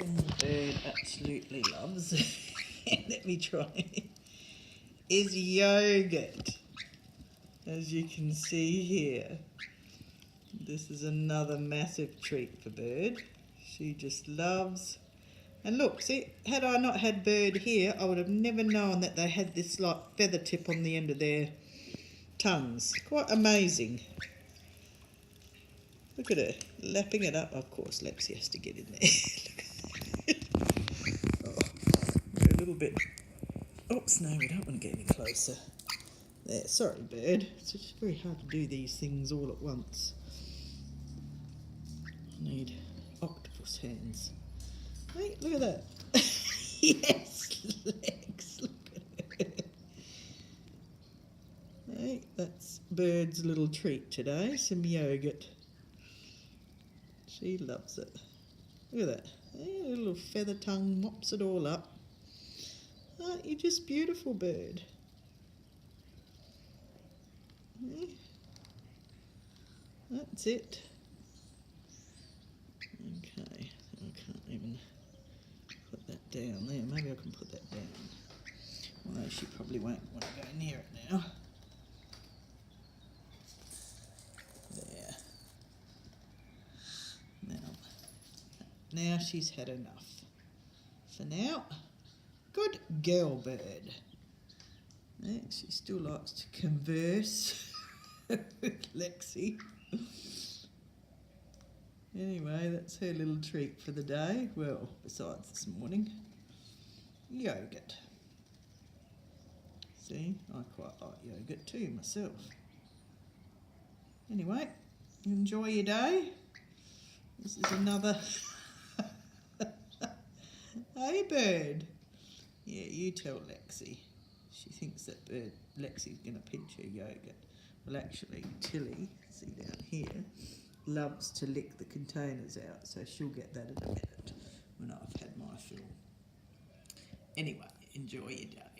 thing the bird absolutely loves, let me try, is yogurt. As you can see here, this is another massive treat for Bird. She just loves. And look, see, had I not had Bird here, I would have never known that they had this like feather tip on the end of their tongues. Quite amazing. Look at her, lapping it up. Of course, Lexi has to get in there. Oh, we're a little bit... Oops, no, we don't want to get any closer. There, sorry, Bird. It's just very hard to do these things all at once. I need octopus hands. Hey, look at that. Yes, Lex, look at her. Hey, that's Bird's little treat today, some yogurt. She loves it. Look at that. Hey, a little feather tongue mops it all up. Aren't you just beautiful, Bird? Hey. That's it. Okay, I can't even put that down there. Maybe I can put that down. Although she probably won't want to go near it now. There. Now she's had enough. For now, good girl, Bird. Yeah, she still likes to converse with Lexi. Anyway, that's her little treat for the day. Well, besides this morning, yogurt. See, I quite like yogurt too myself. Anyway, enjoy your day. This is another... Hey, Bird. Yeah, you tell Lexi. She thinks that Lexi's going to pinch her yogurt. Well, actually, Tilly, see down here, loves to lick the containers out, so she'll get that in a minute when I've had my fill. Anyway, enjoy your day.